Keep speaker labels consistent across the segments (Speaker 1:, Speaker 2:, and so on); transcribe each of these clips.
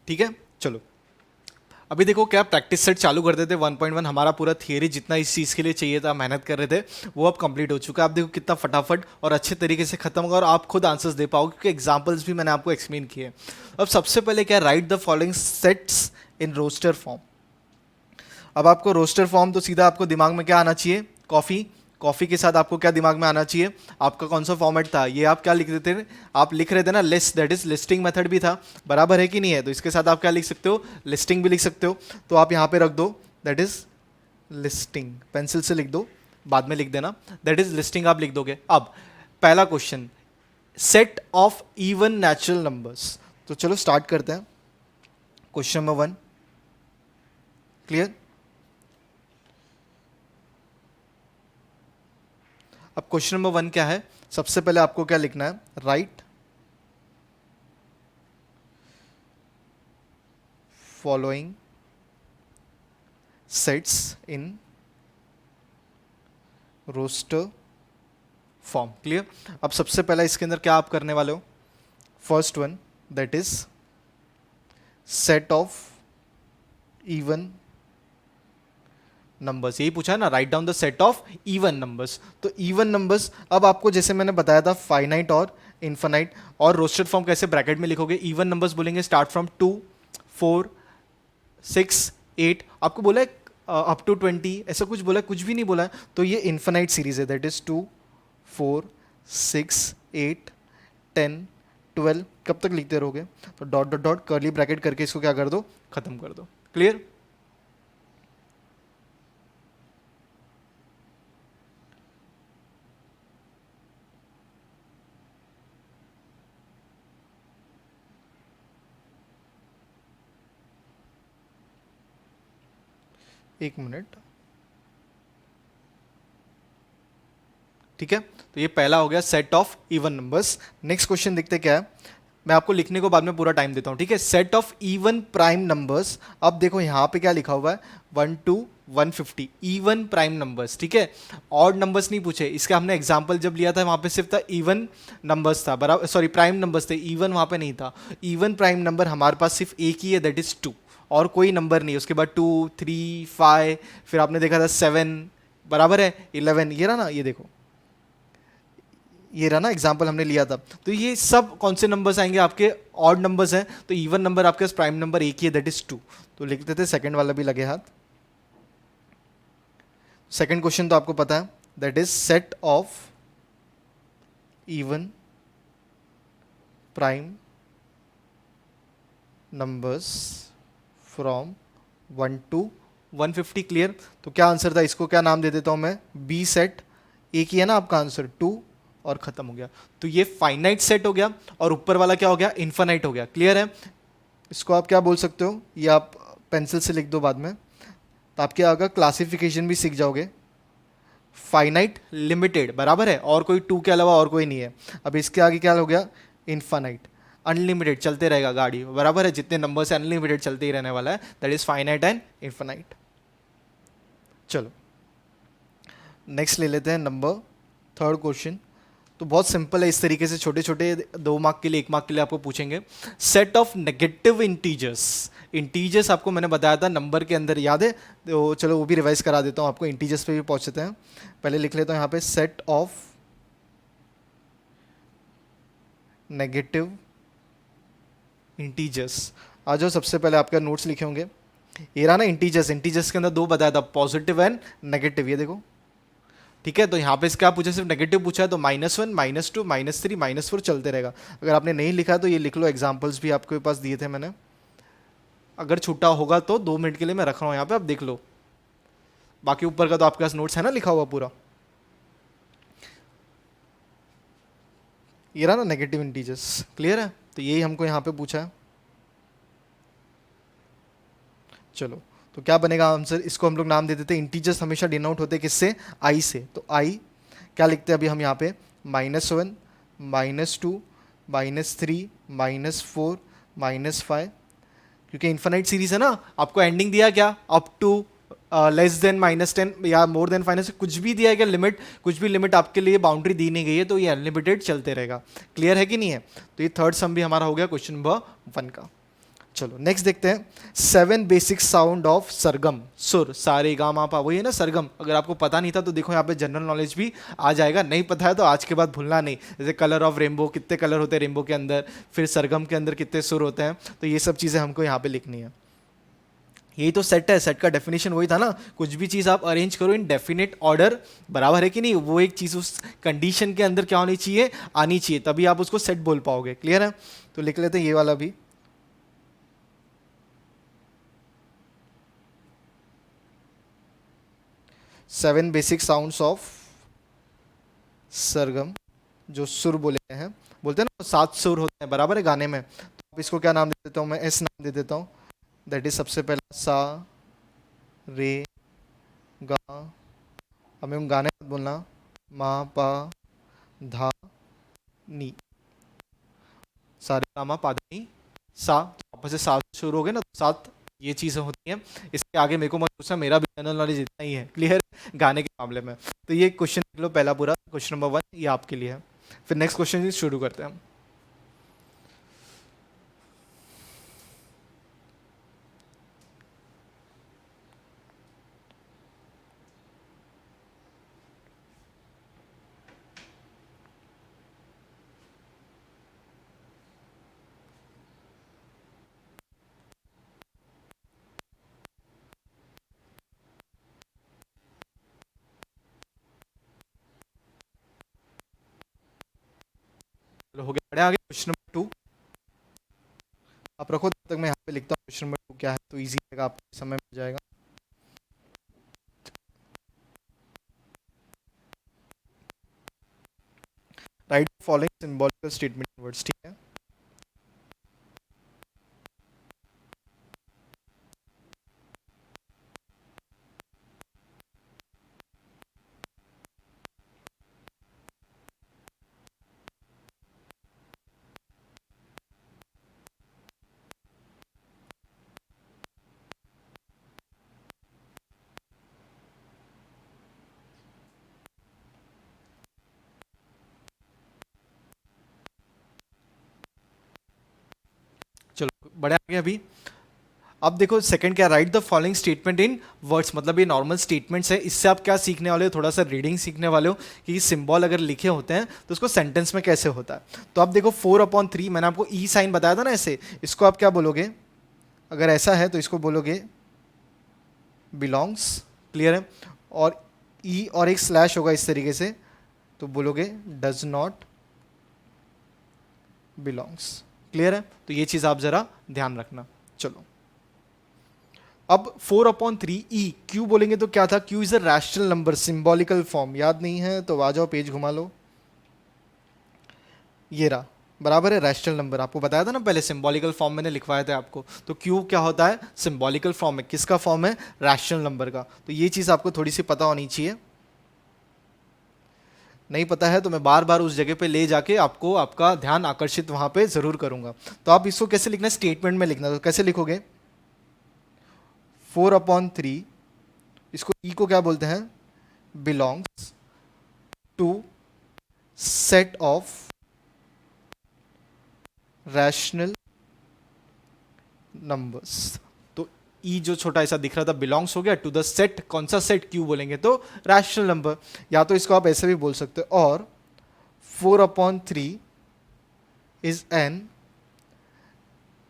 Speaker 1: ठीक है, चलो अभी देखो क्या प्रैक्टिस सेट चालू करते थे 1.1, हमारा पूरा थियरी जितना इस चीज़ के लिए चाहिए था, मेहनत कर रहे थे, वो अब कंप्लीट हो चुका है। आप देखो कितना फटाफट और अच्छे तरीके से खत्म होगा और आप खुद आंसर्स दे पाओगे क्योंकि एग्जांपल्स भी मैंने आपको एक्सप्लेन किए। अब सबसे पहले क्या, write the following sets in roster form. अब आपको रोस्टर फॉर्म तो सीधा आपको दिमाग में क्या आना चाहिए, कॉफ़ी। कॉफ़ी के साथ आपको क्या दिमाग में आना चाहिए, आपका कौन सा फॉर्मेट था, ये आप क्या लिख देते थे, आप लिख रहे थे ना list, that is listing method भी था, बराबर है कि नहीं है। तो इसके साथ आप क्या लिख सकते हो, लिस्टिंग भी लिख सकते हो। तो आप यहाँ पे रख दो दैट इज लिस्टिंग, पेंसिल से लिख दो, बाद में लिख देना, दैट इज लिस्टिंग आप लिख दोगे। अब पहला question, set of even natural numbers. तो चलो स्टार्ट करते हैं। Question number 1 clear. अब क्वेश्चन नंबर 1 क्या है, सबसे पहले आपको क्या लिखना है, write following sets in roster form. Clear. अब सबसे पहला इसके अंदर क्या आप करने वाले हो, first one that is set of even numbers, यही पूछा है ना, write down the set of even numbers. तो इवन नंबर्स, अब आपको जैसे मैंने बताया था फाइनाइट और इन्फानाइट, और रोस्टेड फॉर्म कैसे ब्रैकेट में लिखोगे, इवन नंबर्स बोलेंगे स्टार्ट फ्रॉम 2 4 6 8, आपको बोला है अप टू 20, ऐसा कुछ बोला है, कुछ भी नहीं बोला है। तो ये इन्फानाइट सीरीज है, दैट इज 2 4 6 8 10 12, कब तक लिखते रहोगे। तो dot dot dot curly bracket करके इसको क्या कर दो, खत्म कर दो। क्लियर। एक मिनट, ठीक है। तो ये पहला हो गया set of even numbers. Next question देखते क्या है, मैं आपको लिखने को बाद में पूरा टाइम देता हूं, ठीक है। Set of even prime numbers. अब देखो यहां पे क्या लिखा हुआ है, 1 to 150 इवन प्राइम नंबर्स, ठीक है। ऑड नंबर्स नहीं पूछे, इसका हमने एग्जांपल जब लिया था वहां पे सिर्फ था इवन नंबर्स था, बराबर, सॉरी प्राइम नंबर्स थे, इवन वहां पे नहीं था। इवन प्राइम नंबर हमारे पास सिर्फ एक ही है, दैट इज 2, और कोई नंबर नहीं। उसके बाद 2 3 5, फिर आपने देखा था 7, बराबर है 11, ये रहा ना, ये देखो ये रहा ना एग्जाम्पल हमने लिया था। तो ये सब कौन से नंबर्स आएंगे, आपके ऑड नंबर्स हैं। तो इवन नंबर आपके पास प्राइम नंबर एक ही है, दैट इज 2। तो लिख देते सेकंड वाला भी लगे हाथ। सेकंड क्वेश्चन तो आपको पता है, that is set of even prime numbers from 1 to 150। Clear. तो क्या आंसर था, इसको क्या नाम दे देता हूं मैं, बी सेट। एक ही है ना आपका आंसर, 2, और खत्म हो गया। तो ये फाइनाइट सेट हो गया, और ऊपर वाला क्या हो गया, इन्फानाइट हो गया। क्लियर है। इसको आप क्या बोल सकते हो, ये आप पेंसिल से लिख दो बाद में, तो आप क्या होगा, क्लासिफिकेशन भी सीख जाओगे। फाइनाइट लिमिटेड, बराबर है, और कोई 2 के अलावा और कोई नहीं है। अब इसके आगे क्या हो गया, इन्फानाइट, अनलिमिटेड, चलते रहेगा गाड़ी, बराबर है, जितने नंबर से अनलिमिटेड चलते ही रहने वाला है, that is finite and infinite. चलो नेक्स्ट ले लेते हैं नंबर थर्ड क्वेश्चन। तो बहुत सिंपल है, इस तरीके से छोटे छोटे 2 मार्क के लिए 1 मार्क के लिए आपको पूछेंगे। Set of negative integers. Integers आपको मैंने बताया था नंबर के अंदर, याद है, तो चलो वो भी रिवाइज करा देता हूँ आपको, इंटीजर्स पे भी पहुंचते हैं। पहले लिख लेता हूँ यहाँ पे, सेट ऑफ नेगेटिव इंटीजर्स। आ जाओ, सबसे पहले आपका नोट्स लिखे होंगे, ये रहा ना इंटीजर्स। इंटीजर्स के अंदर 2 बताया था, पॉजिटिव एंड नेगेटिव, ये देखो, ठीक है। तो यहाँ पे क्या पूछा, सिर्फ नेगेटिव पूछा है, तो -1 -2 -3 -4 चलते रहेगा। अगर आपने नहीं लिखा तो ये लिख लो, एग्जाम्पल्स भी आपके पास दिए थे मैंने, अगर छूटा होगा तो 2 मिनट के लिए मैं रख रहा हूँ यहाँ पे, आप देख लो। बाकी ऊपर का तो आपके पास नोट्स है ना लिखा हुआ पूरा। ये रहा ना नेगेटिव इंटीजर्स। क्लियर है। तो यही हमको यहाँ पे पूछा है। चलो, तो क्या बनेगा आंसर, इसको हम लोग नाम दे देते हैं, इंटीजर्स हमेशा डिनोट होते हैं किससे, आई से। तो आई क्या लिखते हैं अभी हम यहाँ पे, -1 -2 -3 -4 -5, क्योंकि इन्फानाइट सीरीज है ना, आपको एंडिंग दिया क्या, अप टू लेस देन -10 या मोर देन फाइनल, कुछ भी दिया है क्या, लिमिट, कुछ भी लिमिट आपके लिए बाउंड्री दी नहीं गई है, तो ये अनलिमिटेड चलते रहेगा। क्लियर है कि नहीं है। तो ये थर्ड सम भी हमारा हो गया क्वेश्चन नंबर 1 का। चलो नेक्स्ट देखते हैं 7 बेसिक साउंड ऑफ सरगम, सुर, सारे गा मा पा, वही है ना सरगम। अगर आपको पता नहीं था तो देखो यहाँ पे जनरल नॉलेज भी आ जाएगा, नहीं पता है तो आज के बाद भूलना नहीं। जैसे कलर ऑफ रेनबो, कितने कलर होते हैं रेनबो के अंदर, फिर सरगम के अंदर कितने सुर होते हैं, तो ये सब चीज़ें हमको यहाँ पे लिखनी है। यही तो सेट है, सेट का डेफिनेशन वही था ना, कुछ भी चीज़ आप अरेंज करो इन डेफिनेट ऑर्डर, बराबर है कि नहीं, वो एक चीज़ उस कंडीशन के अंदर क्या होनी चाहिए, आनी चाहिए, तभी आप उसको सेट बोल पाओगे। क्लियर है? तो लिख लेते हैं ये वाला भी। सेवन बेसिक साउंड्स ऑफ सरगम, जो सुर बोले हैं, बोलते हैं ना 7 सुर होते हैं, बराबर है गाने में, तो आप इसको क्या नाम दे देता हूँ मैं, एस नाम दे देता हूँ। दैट इज सबसे पहला सा रे गा, हमें हम गाने मत बोलना, मा पा धा नी, सारे गा मा पा धा नी सा, वापस से 7 शुरू हो गए ना, तो 7 ये चीज़ें होती हैं। इसके आगे मेरे को मत पूछना, मेरा भी जनरल नॉलेज इतना ही है। क्लियर? गाने के मामले में तो ये क्वेश्चन देख लो, पहला पूरा क्वेश्चन नंबर 1 ये आपके लिए है। फिर नेक्स्ट क्वेश्चन शुरू करते हैं हम। चलो हो गया, बढ़े आगे क्वेश्चन नंबर 2। आप रखो तब तक मैं यहाँ पे लिखता हूँ क्वेश्चन नंबर 2 क्या है, तो इजी रहेगा, आपको समय मिल जाएगा। Right following symbolical statement words, ठीक है। चलो बढ़े आगे अभी। अब देखो सेकंड क्या, write the following statement in words, मतलब ये नॉर्मल स्टेटमेंट्स है, इससे आप क्या सीखने वाले हो, थोड़ा सा रीडिंग सीखने वाले हो कि सिंबल अगर लिखे होते हैं तो उसको सेंटेंस में कैसे होता है। तो आप देखो 4/3, मैंने आपको ई साइन बताया था ना ऐसे, इसको आप क्या बोलोगे, अगर ऐसा है तो इसको बोलोगे बिलोंग्स। क्लियर है? और ई और एक स्लैश होगा इस तरीके से, तो बोलोगे डज नॉट बिलोंग्स। क्लियर है? तो ये चीज़ आप ज़रा ध्यान रखना। चलो अब 4/3 ई, क्यू बोलेंगे तो क्या था, Q is a rational number, symbolical form, याद नहीं है तो आ जाओ पेज घुमा लो, ये रहा, बराबर है रैशनल नंबर, आपको बताया था ना पहले, सिंबॉलिकल फॉर्म मैंने लिखवाया था आपको। तो क्यू क्या होता है, सिंबॉलिकल फॉर्म है, किसका फॉर्म है, रैशनल नंबर का। तो ये चीज़ आपको थोड़ी सी पता होनी चाहिए, नहीं पता है तो मैं बार बार उस जगह पे ले जाके आपको आपका ध्यान आकर्षित वहां पे जरूर करूंगा। तो आप इसको कैसे लिखना है, स्टेटमेंट में लिखना, तो कैसे लिखोगे, 4/3, इसको ई को क्या बोलते हैं, belongs to set of rational numbers. तो ई जो छोटा ऐसा दिख रहा था बिलोंग्स हो गया टू द सेट, कौन सा सेट, क्यू बोलेंगे तो रैशनल नंबर, या तो इसको आप ऐसे भी बोल सकते हो, और 4/3 is an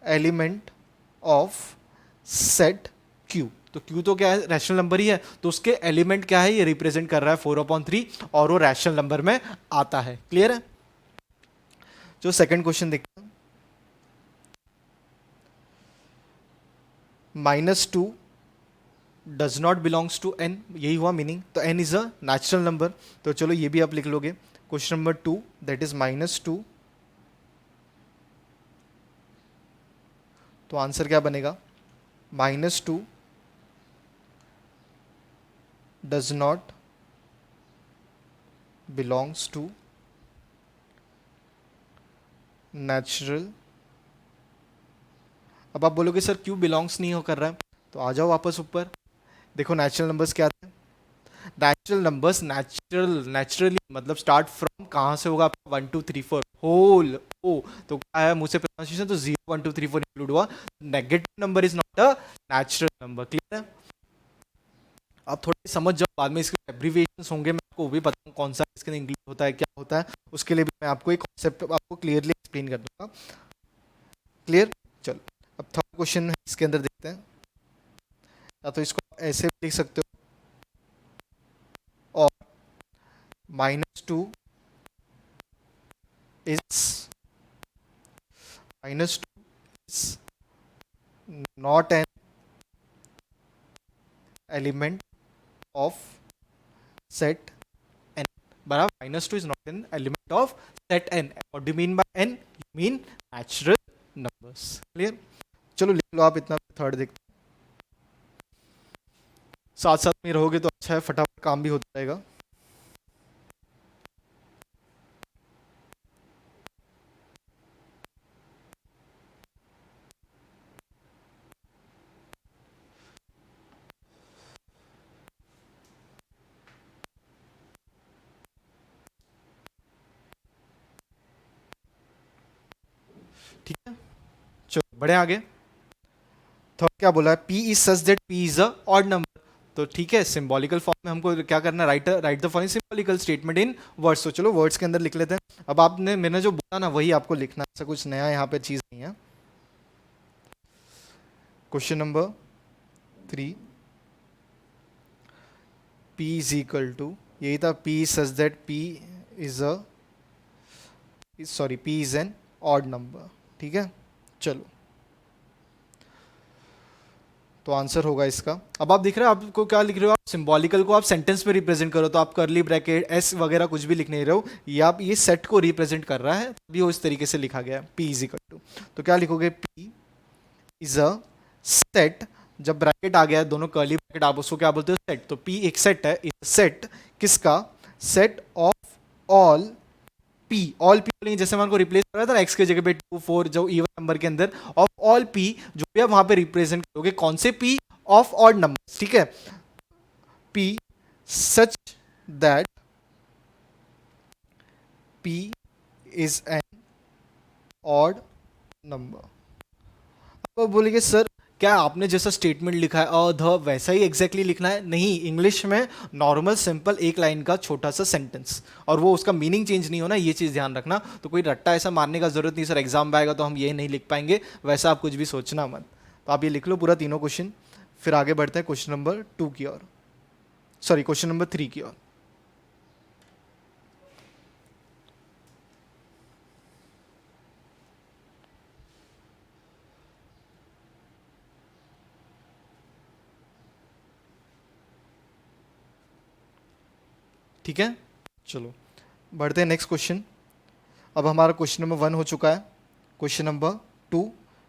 Speaker 1: element of set Q. तो क्यू तो क्या है, रैशनल नंबर ही है, तो उसके एलिमेंट क्या है, ये रिप्रेजेंट कर रहा है 4/3, और वो रैशनल नंबर में आता है। क्लियर है? जो सेकंड क्वेश्चन देखते हैं, -2 does not belongs to N, यही हुआ मीनिंग, तो N is a natural number. तो चलो ये भी आप लिख लोगे, क्वेश्चन नंबर 2 दैट इज -2, तो आंसर क्या बनेगा, -2 does not belongs to natural. अब आप बोलोगे सर क्यों बिलोंग्स नहीं हो कर रहा है, तो आ जाओ वापस ऊपर, देखो नेचुरल नंबर्स क्या थे, नेचुरल नंबर्स, नेचुरली मतलब स्टार्ट फ्रॉम कहाँ से होगा आपका 1 2 3 4 होल ओ, तो क्या है मुझसे प्रोनाउंसिएशन, तो 0 1 2 3 4 इंक्लूड हुआ। Negative number is not a natural number. Clear है? आप थोड़ी समझ जाओ, बाद में इसके एब्रीविएशंस होंगे, मैं आपको वो भी बताऊँ कौन सा इसके अंदर इंक्लूड होता है, क्या होता है, उसके लिए भी मैं आपको एक कॉन्सेप्ट आपको क्लियरली एक्सप्लेन कर दूंगा। क्लियर? चलो अब थर्ड क्वेश्चन इसके अंदर देखते हैं। या तो इसको आप ऐसे भी लिख सकते हो, और -2 is -2 is not an element of set n. बराबर, -2 is not an element of set n. What do you mean by n? You mean natural numbers. Clear? चलो लिख लो आप इतना, थर्ड देखते हैं। साथ साथ में रहोगे तो अच्छा है, फटाफट काम भी होता रहेगा। ठीक है, चलो बढ़े आगे। थर्ड क्या बोला है? P is such that P is a odd number। तो ठीक है, सिंबॉलिकल फॉर्म में हमको क्या करना है? Right the following symbolical statement in words. तो चलो वर्ड्स के अंदर लिख लेते हैं। अब आपने मैंने जो बोला ना वही आपको लिखना है, ऐसा कुछ नया यहाँ पे चीज़ नहीं है। Question number 3, P is equal to, यही था, P such that P is a sorry P is an odd number. ठीक है, चलो तो आंसर होगा इसका। अब आप दिख रहे हो आपको क्या लिख रहे हो? आप सिंबॉलिकल को आप सेंटेंस में रिप्रेजेंट करो, तो आप करली ब्रैकेट एस वगैरह कुछ भी लिख नहीं रहे हो, ये आप ये सेट को रिप्रेजेंट कर रहा है, तभी वो इस तरीके से लिखा गया है, P इज इक्वल टू। तो क्या लिखोगे? P इज अ सेट, जब ब्रैकेट आ गया है, दोनों कर्ली ब्रैकेट, आप उसको क्या बोलते हो? सेट। तो P एक सेट है, इज सेट किसका? Set of all P। All P बोलेंगे, जैसे मैं उनको रिप्लेस कर रहा था ना एक्स के जगह पे 2 4 जो इवन नंबर के अंदर, ऑफ ऑल P, जो भी आप वहां पे रिप्रेजेंट करोगे, कौन से P? Of odd number. ठीक है, P such that P is an odd number. अब बोलेंगे सर क्या आपने जैसा स्टेटमेंट लिखा है अ ध वैसा ही एग्जैक्टली लिखना है? नहीं, इंग्लिश में नॉर्मल सिंपल एक लाइन का छोटा सा सेंटेंस, और वो उसका मीनिंग चेंज नहीं होना, ये चीज़ ध्यान रखना। तो कोई रट्टा ऐसा मारने का जरूरत नहीं सर एग्जाम में आएगा तो हम ये नहीं लिख पाएंगे, वैसा आप कुछ भी सोचना मत। तो आप ये लिख लो पूरा तीनों क्वेश्चन, फिर आगे बढ़ते हैं क्वेश्चन नंबर 2 की ओर, सॉरी क्वेश्चन नंबर 3 की ओर। ठीक है, चलो बढ़ते हैं नेक्स्ट क्वेश्चन। अब हमारा क्वेश्चन नंबर 1 हो चुका है, क्वेश्चन नंबर 2,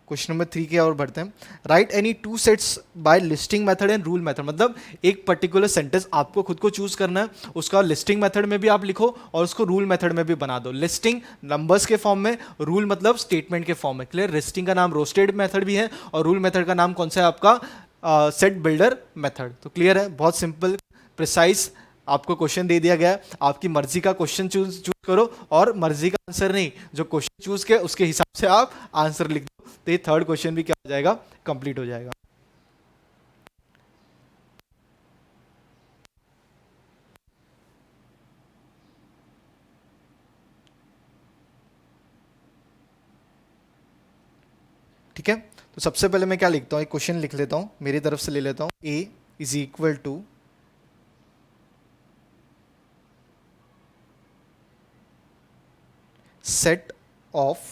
Speaker 1: क्वेश्चन नंबर 3 की ओर बढ़ते हैं। Write any two sets by listing method and rule method. मतलब एक पर्टिकुलर सेंटेंस आपको खुद को चूज करना है, उसका लिस्टिंग मेथड में भी आप लिखो और उसको रूल मेथड में भी बना दो। लिस्टिंग नंबर्स के फॉर्म में, रूल मतलब स्टेटमेंट के फॉर्म में। क्लियर? लिस्टिंग का नाम रोस्टेड मेथड भी है और रूल मेथड का नाम कौन सा है आपका? Set builder method. तो क्लियर है, बहुत सिंपल प्रिसाइज आपको क्वेश्चन दे दिया गया है, आपकी मर्जी का क्वेश्चन चूज करो, और मर्जी का आंसर नहीं, जो क्वेश्चन चूज किया उसके हिसाब से आप आंसर लिख दो। तो ये थर्ड क्वेश्चन भी क्या हो जाएगा? कंप्लीट हो जाएगा। ठीक है, तो सबसे पहले मैं क्या लिखता हूँ? एक क्वेश्चन लिख लेता हूँ, मेरी तरफ से ले लेता हूँ। A is equal to set of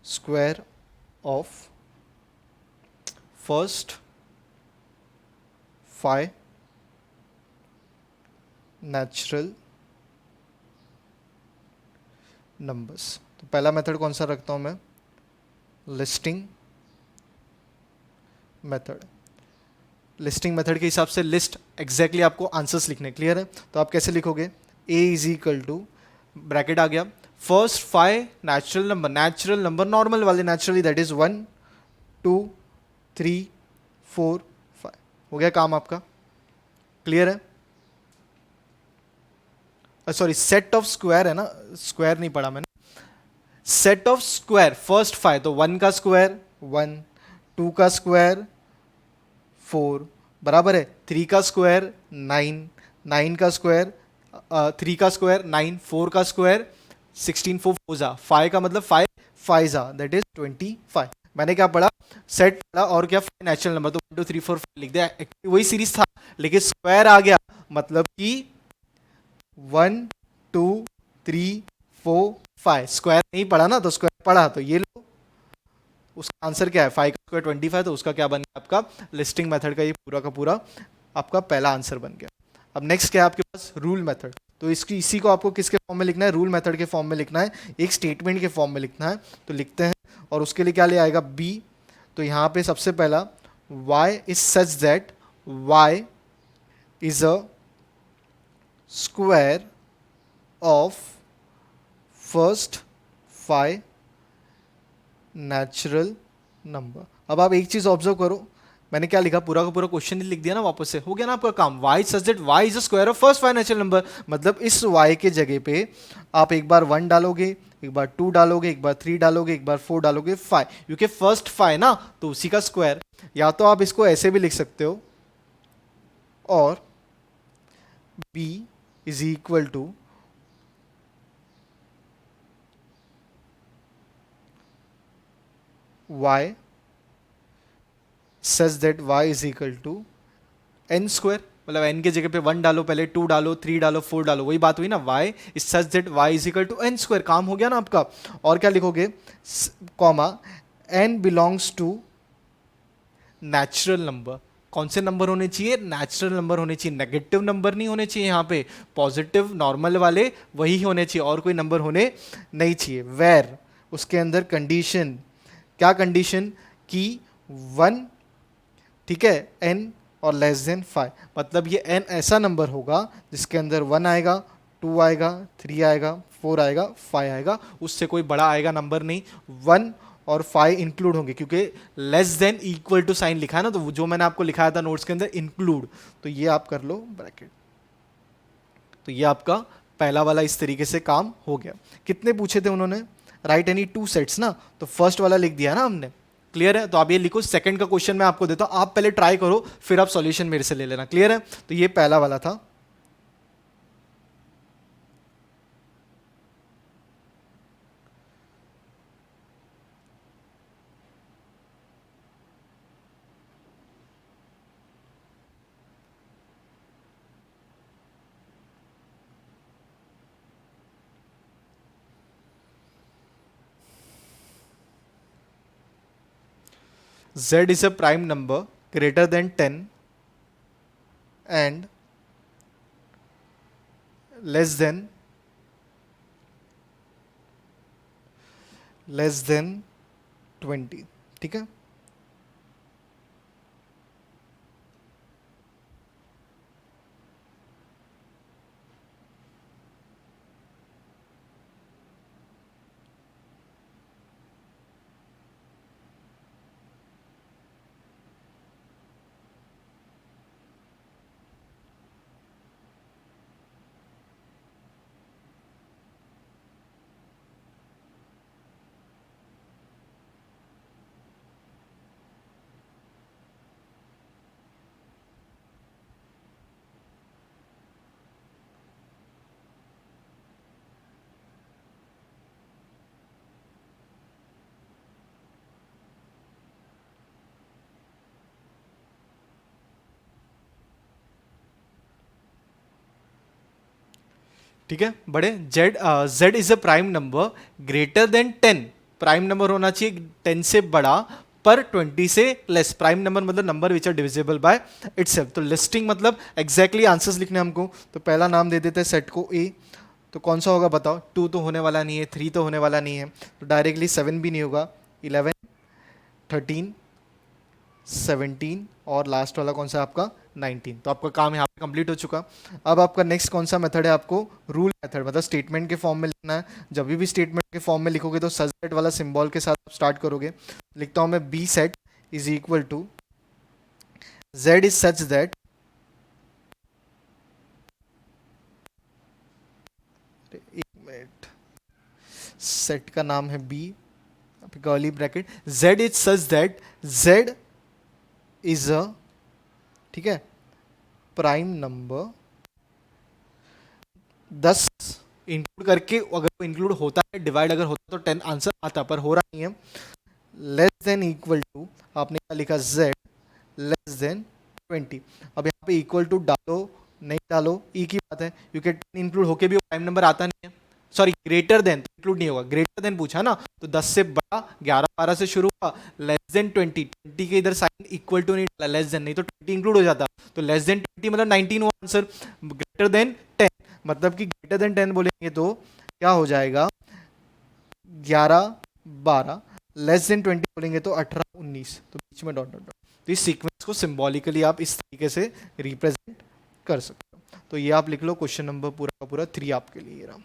Speaker 1: square of first 5 natural numbers. तो पहला मेथड कौन सा रखता हूं मैं? Listing method. लिस्टिंग मेथड के हिसाब से लिस्ट एग्जैक्टली आपको आंसर्स लिखने। क्लियर है? तो आप कैसे लिखोगे? ए इज इक्वल टू, ब्रैकेट आ गया, फर्स्ट 5 नेचुरल नंबर नॉर्मल वाले नेचुरली, दैट इज 1 2 3 4 5। हो गया काम आपका। क्लियर है? सॉरी, सेट ऑफ स्क्वायर है ना, स्क्वायर नहीं पढ़ा मैंने। सेट ऑफ स्क्वायर फर्स्ट 5, तो 1 का स्क्वायर 1, 2 का स्क्वायर 4, बराबर है 3 का स्क्वायर 9, 9 का स्क्वायर 3 का स्क्वायर 9, 4 का स्क्वायर 16, 4 4 जा 5 का मतलब 5 5 जा दैट इज 25। मैंने क्या पढ़ा? सेट पढ़ा और क्या, नेचुरल नंबर, तो 1 2 3 4 5 लिख दिया। वही सीरीज था लेकिन स्क्वायर आ गया, मतलब कि 1 2 3 4 5 स्क्वायर नहीं पढ़ा ना, तो स्क्वायर पढ़ा, तो ये लो उसका आंसर क्या है, 5 का स्क्वायर 25, तो उसका क्या बन गया आपका, लिस्टिंग मेथड का ये पूरा का पूरा आपका पहला आंसर बन गया। अब नेक्स्ट क्या है आपके पास, रूल मेथड। तो इसी को आपको किसके फॉर्म में लिखना है, रूल मेथड के फॉर्म में लिखना है, एक स्टेटमेंट के फॉर्म में लिखना है। तो लिखते हैं, और उसके लिए क्या ले आएगा, बी। तो यहाँ पे सबसे पहला y is such that y is a square of first 5 natural number. अब आप एक चीज ऑब्जर्व करो, मैंने क्या लिखा, पूरा का पूरा क्वेश्चन लिख दिया ना वापस से, हो गया ना आपका काम। y such that y is a square of first 5 natural number, मतलब इस y के जगह पे आप एक बार 1 डालोगे, एक बार 2 डालोगे, एक बार 3 डालोगे, एक बार 4 डालोगे, 5, क्योंकि फर्स्ट 5 ना, तो उसी का स्क्वायर। या तो आप इसको ऐसे भी लिख सकते हो, और b is equal to y such that y is equal to N square, मतलब एन के जगह पे 1 डालो, पहले 2 डालो, 3 डालो, 4 डालो, वही बात हुई ना, y is such that y is equal to N square, काम हो गया ना आपका। और क्या लिखोगे, comma n belongs to natural number. कौन से नंबर होने चाहिए, नेचुरल नंबर होने चाहिए, नेगेटिव नंबर नहीं होने चाहिए, यहाँ पे पॉजिटिव नॉर्मल वाले वही होने चाहिए, और कोई नंबर होने नहीं चाहिए। वेर उसके अंदर कंडीशन, क्या कंडीशन, कि 1, ठीक है, n और लेस देन 5, मतलब ये n ऐसा नंबर होगा जिसके अंदर 1 आएगा, 2 आएगा, 3 आएगा, 4 आएगा, 5 आएगा, उससे कोई बड़ा आएगा नंबर नहीं। 1 और 5 इंक्लूड होंगे, क्योंकि less than equal to sign लिखा है ना, तो जो मैंने आपको लिखाया था नोट्स के अंदर इंक्लूड, तो ये आप कर लो ब्रैकेट। तो ये आपका पहला वाला इस तरीके से काम हो गया। कितने पूछे थे उन्होंने, राइट एनी 2 सेट्स ना, तो फर्स्ट वाला लिख दिया ना हमने, क्लियर है। तो आप ये लिखो, सेकंड का क्वेश्चन मैं आपको देता हूं, आप पहले ट्राई करो, फिर आप सॉल्यूशन मेरे से ले लेना, क्लियर है। तो ये पहला वाला था। Z is a prime number greater than 10 and less than 20, ठीक है। ठीक है बड़े, z is a prime number greater than 10, prime number होना चाहिए 10 से बड़ा पर 20 से लेस। प्राइम नंबर मतलब number which are divisible by itself. तो लिस्टिंग मतलब एग्जैक्टली आंसर्स लिखने हमको, तो पहला नाम दे देते हैं सेट को ए, तो कौन सा होगा बताओ, 2 तो होने वाला नहीं है, 3 तो होने वाला नहीं है, तो डायरेक्टली 7 भी नहीं होगा, 11 13 17 और लास्ट वाला कौन सा आपका 19। तो आपका काम यहाँ पे कंप्लीट हो चुका। अब आपका नेक्स्ट कौन सा मेथड है, आपको रूल मेथड, मतलब स्टेटमेंट के फॉर्म में लिखना है। जब भी स्टेटमेंट के फॉर्म में लिखोगे तो सच दैट वाला सिंबल के साथ स्टार्ट करोगे। लिखता हूँ मैं, B set is equal to z is such that set का नाम है B, curly bracket, z is such that z is a, ठीक है, प्राइम नंबर, 10 इंक्लूड करके, अगर वो इंक्लूड होता है, डिवाइड अगर होता तो 10 आंसर आता, पर हो रहा नहीं है। लेस देन इक्वल टू, आपने क्या लिखा, z लेस देन 20। अब यहाँ पे इक्वल टू डालो नहीं डालो ई की बात है, क्योंकि 10 इंक्लूड होके भी वो प्राइम नंबर आता नहीं है, सॉरी ग्रेटर देन, तो इंक्लूड नहीं होगा, ग्रेटर देन पूछा ना, तो 10 से बड़ा, 11 12 से शुरू हुआ, लेस देन 20, 20 के इधर साइन इक्वल टू नहीं डाला, लेस देन, नहीं तो 20 इंक्लूड हो जाता, तो लेस देन 20 मतलब 19 हुआ आंसर, ग्रेटर देन 10, मतलब कि ग्रेटर देन 10 बोलेंगे तो क्या हो जाएगा, 11 12, लेस देन 20 बोलेंगे तो 18 19, तो बीच में डॉट डॉट डॉट। तो इस सीक्वेंस को सिंबॉलिकली आप इस तरीके से रिप्रेजेंट कर सकते हो। तो ये आप लिख लो, क्वेश्चन नंबर पूरा का पूरा 3 आपके लिए ये रहा।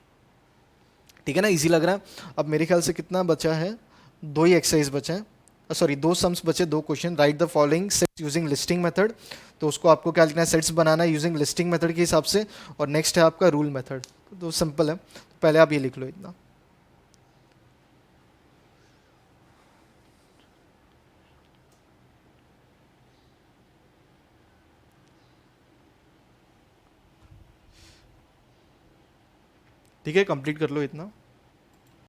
Speaker 1: ठीक है ना, इजी लग रहा है। अब मेरे ख्याल से कितना बचा है, 2 ही एक्सरसाइज बचे हैं, सॉरी 2 सम्स बचे, 2 question. Right the following sets using listing method, तो उसको आपको क्या लिखना है, सेट्स बनाना है यूजिंग लिस्टिंग मेथड के हिसाब से, और नेक्स्ट है आपका रूल मेथड, तो सिंपल है, तो पहले आप ये लिख लो इतना। ठीक है, कंप्लीट कर लो इतना।